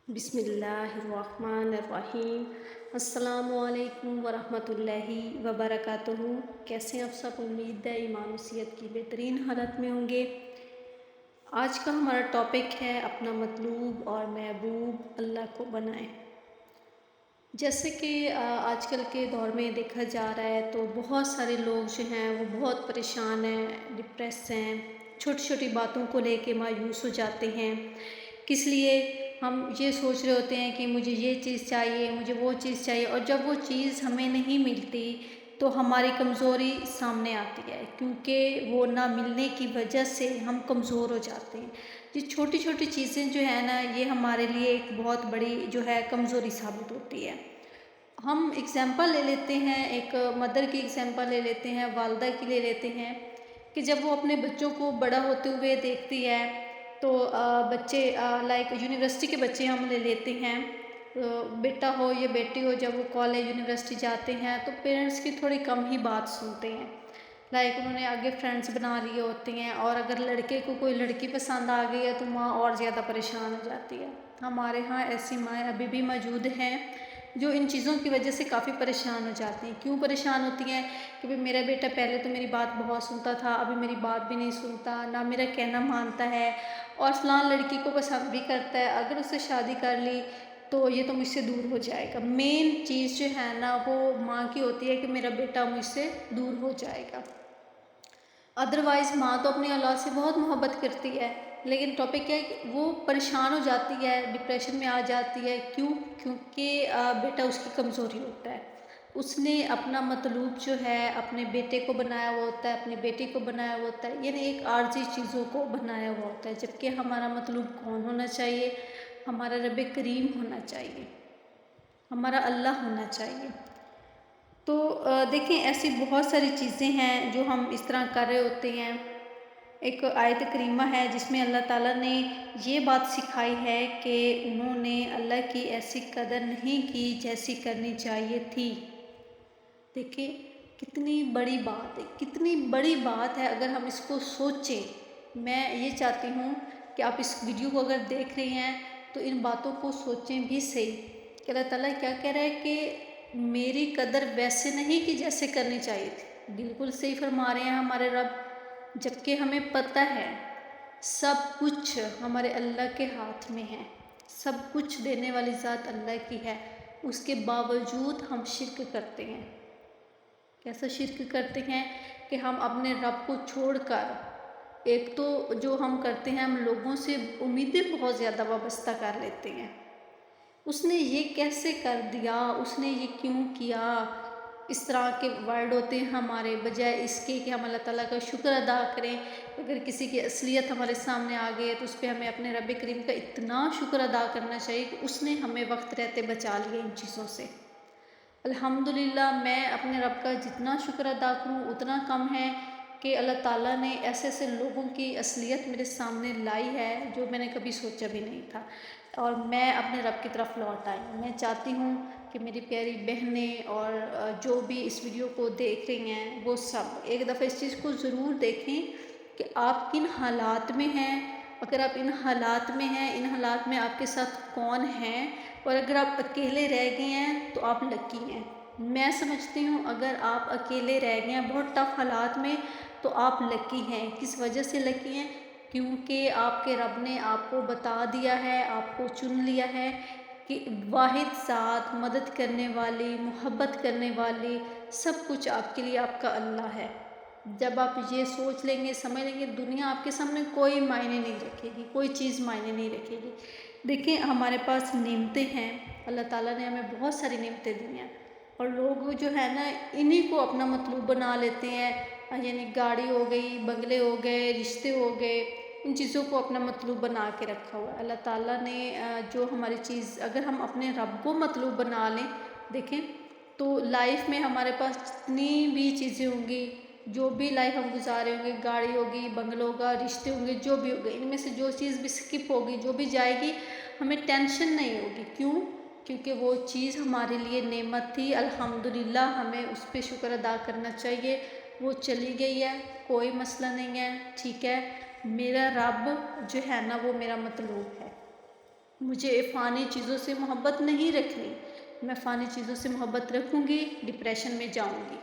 بسم اللہ الرحمن الرحیم۔ السلام علیکم ورحمۃ اللہ وبرکاتہ۔ کیسے ہیں آپ سب؟ امید ہے ایمان و صحت کی بہترین حالت میں ہوں گے۔ آج کا ہمارا ٹاپک ہے اپنا مطلوب اور محبوب اللہ کو بنائیں۔ جیسے کہ آج کل کے دور میں دیکھا جا رہا ہے تو بہت سارے لوگ جو ہیں وہ بہت پریشان ہیں، ڈپریس ہیں، چھوٹی چھوٹی باتوں کو لے کے مایوس ہو جاتے ہیں۔ کس لیے ہم یہ سوچ رہے ہوتے ہیں کہ مجھے یہ چیز چاہیے، مجھے وہ چیز چاہیے، اور جب وہ چیز ہمیں نہیں ملتی تو ہماری کمزوری سامنے آتی ہے، کیونکہ وہ نہ ملنے کی وجہ سے ہم کمزور ہو جاتے ہیں۔ یہ چھوٹی چھوٹی چیزیں جو ہیں نا، یہ ہمارے لیے ایک بہت بڑی جو ہے کمزوری ثابت ہوتی ہے۔ ہم اگزامپل لے لیتے ہیں، ایک مدر کی اگزامپل لے لیتے ہیں، والدہ کی لے لیتے ہیں کہ جب وہ اپنے بچوں کو بڑا ہوتے ہوئے دیکھتی ہے تو بچے لائک یونیورسٹی کے بچے ہم لے لیتے ہیں، بیٹا ہو یا بیٹی ہو، جب وہ کالج یونیورسٹی جاتے ہیں تو پیرنٹس کی تھوڑی کم ہی بات سنتے ہیں، لائک انہوں نے آگے فرینڈس بنا لیے ہوتے ہیں، اور اگر لڑکے کو کوئی لڑکی پسند آ گئی ہے تو ماں اور زیادہ پریشان ہو جاتی ہے۔ ہمارے ہاں ایسی مائیں ابھی بھی موجود ہیں جو ان چیزوں کی وجہ سے کافی پریشان ہو جاتی ہیں۔ کیوں پریشان ہوتی ہیں؟ کہ بھئی میرا بیٹا پہلے تو میری بات بہت سنتا تھا، ابھی میری بات بھی نہیں سنتا، نہ میرا کہنا مانتا ہے، اور فلاں لڑکی کو پسند بھی کرتا ہے، اگر اس سے شادی کر لی تو یہ تو مجھ سے دور ہو جائے گا۔ مین چیز جو ہے نا وہ ماں کی ہوتی ہے کہ میرا بیٹا مجھ سے دور ہو جائے گا۔ ادروائز ماں تو اپنی اولاد سے بہت محبت کرتی ہے، لیکن ٹاپک ہے کہ وہ پریشان ہو جاتی ہے، ڈپریشن میں آ جاتی ہے۔ کیوں؟ کیونکہ بیٹا اس کی کمزوری ہوتا ہے۔ اس نے اپنا مطلوب جو ہے اپنے بیٹے کو بنایا ہوا ہوتا ہے، اپنی بیٹی کو بنایا ہوا ہوتا ہے، یعنی ایک عارضی چیزوں کو بنایا ہوا ہوتا ہے، جبکہ ہمارا مطلوب کون ہونا چاہیے؟ ہمارا رب کریم ہونا چاہیے، ہمارا اللہ ہونا چاہیے۔ تو دیکھیں ایسی بہت ساری چیزیں ہیں جو ہم اس طرح کر رہے ہوتے ہیں۔ ایک آیت کریمہ ہے جس میں اللہ تعالیٰ نے یہ بات سکھائی ہے کہ انہوں نے اللہ کی ایسی قدر نہیں کی جیسی کرنی چاہیے تھی۔ دیکھیں کتنی بڑی بات ہے، کتنی بڑی بات ہے اگر ہم اس کو سوچیں۔ میں یہ چاہتی ہوں کہ آپ اس ویڈیو کو اگر دیکھ رہے ہیں تو ان باتوں کو سوچیں بھی صحیح کہ اللہ تعالیٰ کیا کہہ رہا ہے کہ میری قدر ویسے نہیں کہ جیسے کرنی چاہیے تھی۔ بالکل صحیح فرما رہے ہیں ہمارے رب، جبکہ ہمیں پتہ ہے سب کچھ ہمارے اللہ کے ہاتھ میں ہے، سب کچھ دینے والی ذات اللہ کی ہے، اس کے باوجود ہم شرک کرتے ہیں۔ کیسا شرک کرتے ہیں کہ ہم اپنے رب کو چھوڑ کر، ایک تو جو ہم کرتے ہیں ہم لوگوں سے امیدیں بہت زیادہ وابستہ کر لیتے ہیں۔ اس نے یہ کیسے کر دیا، اس نے یہ کیوں کیا، اس طرح کے ورڈ ہوتے ہیں ہمارے، بجائے اس کے کہ ہم اللہ تعالیٰ کا شکر ادا کریں۔ اگر کسی کی اصلیت ہمارے سامنے آ گئی ہے تو اس پہ ہمیں اپنے رب کریم کا اتنا شکر ادا کرنا چاہیے کہ اس نے ہمیں وقت رہتے بچا لیا ان چیزوں سے۔ الحمدللہ میں اپنے رب کا جتنا شکر ادا کروں اتنا کم ہے کہ اللہ تعالیٰ نے ایسے ایسے لوگوں کی اصلیت میرے سامنے لائی ہے جو میں نے کبھی سوچا بھی نہیں تھا، اور میں اپنے رب کی طرف لوٹ آئی ہوں۔ میں چاہتی ہوں کہ میری پیاری بہنیں اور جو بھی اس ویڈیو کو دیکھ رہی ہیں وہ سب ایک دفعہ اس چیز کو ضرور دیکھیں کہ آپ کن حالات میں ہیں۔ اگر آپ ان حالات میں ہیں، ان حالات میں آپ کے ساتھ کون ہیں، اور اگر آپ اکیلے رہ گئے ہیں تو آپ لکی ہیں۔ میں سمجھتی ہوں اگر آپ اکیلے رہ گئے ہیں بہت ٹف حالات میں تو آپ لکی ہیں۔ کس وجہ سے لکی ہیں؟ کیونکہ آپ کے رب نے آپ کو بتا دیا ہے، آپ کو چن لیا ہے کہ واحد ذات، مدد کرنے والی، محبت کرنے والی، سب کچھ آپ کے لیے آپ کا اللہ ہے۔ جب آپ یہ سوچ لیں گے، سمجھ لیں گے، دنیا آپ کے سامنے کوئی معنی نہیں رکھے گی، کوئی چیز معنی نہیں رکھے گی۔ دیکھیں ہمارے پاس نعمتیں ہیں، اللہ تعالیٰ نے ہمیں بہت ساری نعمتیں دی ہیں، اور لوگ جو ہے نا انہی کو اپنا مطلوب بنا لیتے ہیں، یعنی گاڑی ہو گئی، بنگلے ہو گئے، رشتے ہو گئے، ان چیزوں کو اپنا مطلوب بنا کے رکھا ہوا ہے۔ اللہ تعالیٰ نے جو ہماری چیز، اگر ہم اپنے رب کو مطلوب بنا لیں، دیکھیں تو لائف میں ہمارے پاس جتنی بھی چیزیں ہوں گی، جو بھی لائف ہم گزارے ہوں گے، گاڑی ہوگی، بنگلہ ہوگا، رشتے ہوں گے، جو بھی ہوگا، ان میں سے جو چیز بھی سکپ ہوگی، جو بھی جائے گی، ہمیں ٹینشن نہیں ہوگی۔ کیوں؟ کیونکہ وہ چیز ہمارے لیے نعمت تھی، الحمدللہ ہمیں اس پہ شکر ادا کرنا چاہیے۔ وہ چلی گئی ہے، کوئی مسئلہ نہیں ہے، ٹھیک ہے، میرا رب جو ہے نا وہ میرا مطلوب ہے۔ مجھے فانی چیزوں سے محبت نہیں رکھنی، میں فانی چیزوں سے محبت رکھوں گی ڈپریشن میں جاؤں گی،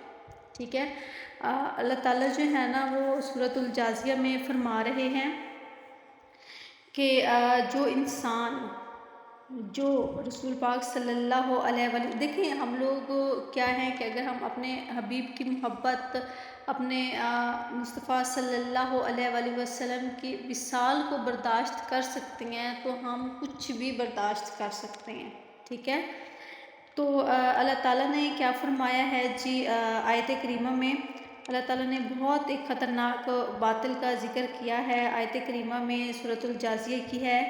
ٹھیک ہے۔ اللہ تعالیٰ جو ہے نا وہ سورۃ الجاثیہ میں فرما رہے ہیں کہ جو انسان جو رسول پاک صلی اللہ علیہ وسلم، دیکھیں ہم لوگ کیا ہیں کہ اگر ہم اپنے حبیب کی محبت، اپنے مصطفیٰ صلی اللہ علیہ وآلہ وسلم کی وصال کو برداشت کر سکتے ہیں تو ہم کچھ بھی برداشت کر سکتے ہیں، ٹھیک ہے۔ تو اللہ تعالیٰ نے کیا فرمایا ہے جی آیت کریمہ میں، اللہ تعالیٰ نے بہت ایک خطرناک باطل کا ذکر کیا ہے آیت کریمہ میں، سورۃ الجاثیہ کی ہے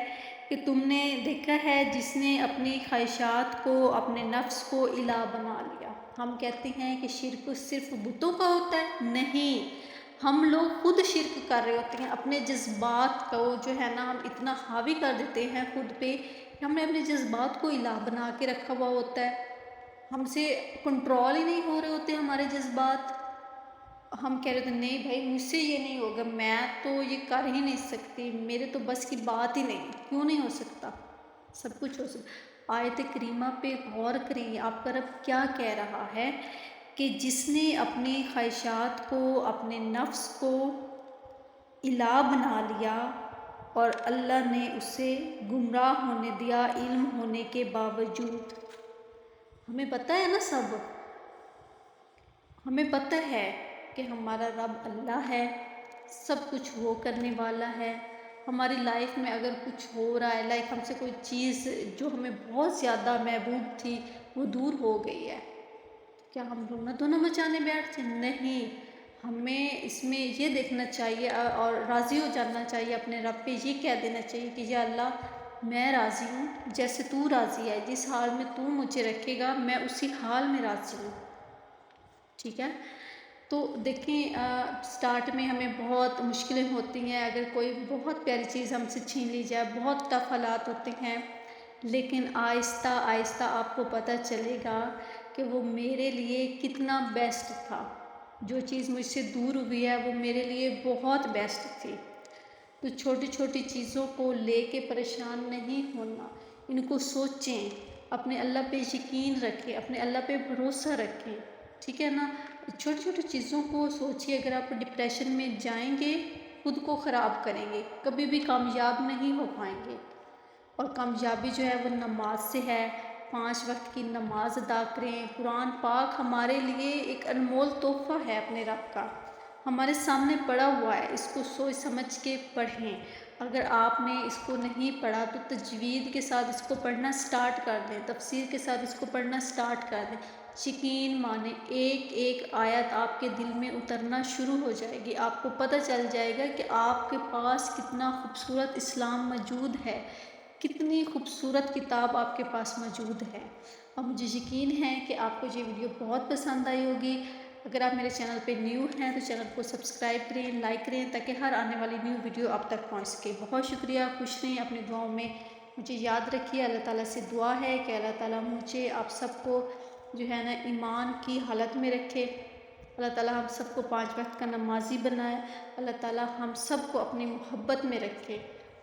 کہ تم نے دیکھا ہے جس نے اپنی خواہشات کو، اپنے نفس کو الہ بنا لیا۔ ہم کہتے ہیں کہ شرک صرف بتوں کا ہوتا ہے، نہیں، ہم لوگ خود شرک کر رہے ہوتے ہیں، اپنے جذبات کو جو ہے نا ہم اتنا حاوی کر دیتے ہیں خود پہ کہ ہم نے اپنے جذبات کو الہ بنا کے رکھا ہوا ہوتا ہے، ہم سے کنٹرول ہی نہیں ہو رہے ہوتے ہمارے جذبات۔ ہم کہہ رہے تھے نہیں بھائی مجھ سے یہ نہیں ہوگا، میں تو یہ کر ہی نہیں سکتی، میرے تو بس کی بات ہی نہیں، کیوں نہیں ہو سکتا، سب کچھ ہو سکتا۔ آیت کریمہ پہ غور کریں، آپ کا رب کیا کہہ رہا ہے کہ جس نے اپنی خواہشات کو، اپنے نفس کو الہ بنا لیا اور اللہ نے اسے گمراہ ہونے دیا علم ہونے کے باوجود۔ ہمیں پتہ ہے نا، سب ہمیں پتہ ہے کہ ہمارا رب اللہ ہے، سب کچھ وہ کرنے والا ہے۔ ہماری لائف میں اگر کچھ ہو رہا ہے، لائک ہم سے کوئی چیز جو ہمیں بہت زیادہ محبوب تھی وہ دور ہو گئی ہے، کیا ہم رونا دھونا مچانے بیٹھتے؟ نہیں، ہمیں اس میں یہ دیکھنا چاہیے اور راضی ہو جانا چاہیے اپنے رب پہ، یہ کہہ دینا چاہیے کہ یا اللہ میں راضی ہوں جیسے تو راضی ہے، جس حال میں تو مجھے رکھے گا میں اسی حال میں راضی ہوں، ٹھیک ہے۔ تو دیکھیں سٹارٹ میں ہمیں بہت مشکلیں ہوتی ہیں، اگر کوئی بہت پیاری چیز ہم سے چھین لی جائے، بہت ٹف حالات ہوتے ہیں، لیکن آہستہ آہستہ آپ کو پتہ چلے گا کہ وہ میرے لیے کتنا بیسٹ تھا، جو چیز مجھ سے دور ہوئی ہے وہ میرے لیے بہت بیسٹ تھی۔ تو چھوٹی چھوٹی چیزوں کو لے کے پریشان نہیں ہونا، ان کو سوچیں، اپنے اللہ پہ یقین رکھیں، اپنے اللہ پہ بھروسہ رکھیں، ٹھیک ہے نا۔ چھوٹی چھوٹی چیزوں کو سوچیے، اگر آپ ڈپریشن میں جائیں گے خود کو خراب کریں گے، کبھی بھی کامیاب نہیں ہو پائیں گے۔ اور کامیابی جو ہے وہ نماز سے ہے، 5 وقت کی نماز ادا کریں، قرآن پاک ہمارے لیے ایک انمول تحفہ ہے اپنے رب کا، ہمارے سامنے پڑا ہوا ہے، اس کو سوچ سمجھ کے پڑھیں۔ اگر آپ نے اس کو نہیں پڑھا تو تجوید کے ساتھ اس کو پڑھنا سٹارٹ کر دیں، تفسیر کے ساتھ اس کو پڑھنا سٹارٹ کر دیں، یقین مانیں ایک ایک آیت آپ کے دل میں اترنا شروع ہو جائے گی، آپ کو پتہ چل جائے گا کہ آپ کے پاس کتنا خوبصورت اسلام موجود ہے، کتنی خوبصورت کتاب آپ کے پاس موجود ہے۔ اور مجھے یقین ہے کہ آپ کو یہ ویڈیو بہت پسند آئی ہوگی۔ اگر آپ میرے چینل پہ نیو ہیں تو چینل کو سبسکرائب کریں، لائک کریں تاکہ ہر آنے والی نیو ویڈیو آپ تک پہنچ سکے۔ بہت شکریہ، خوش رہیں اپنی دعاؤں میں، مجھے یاد رکھیے۔ اللہ تعالیٰ سے دعا ہے کہ اللہ تعالیٰ مجھے آپ سب کو جو ہے نا ایمان کی حالت میں رکھے، اللہ تعالیٰ ہم سب کو 5 وقت کا نمازی بنائے، اللہ تعالیٰ ہم سب کو اپنی محبت میں رکھے،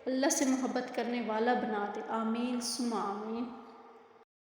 اللہ سے محبت کرنے والا بنا دے، آمین ثم آمین۔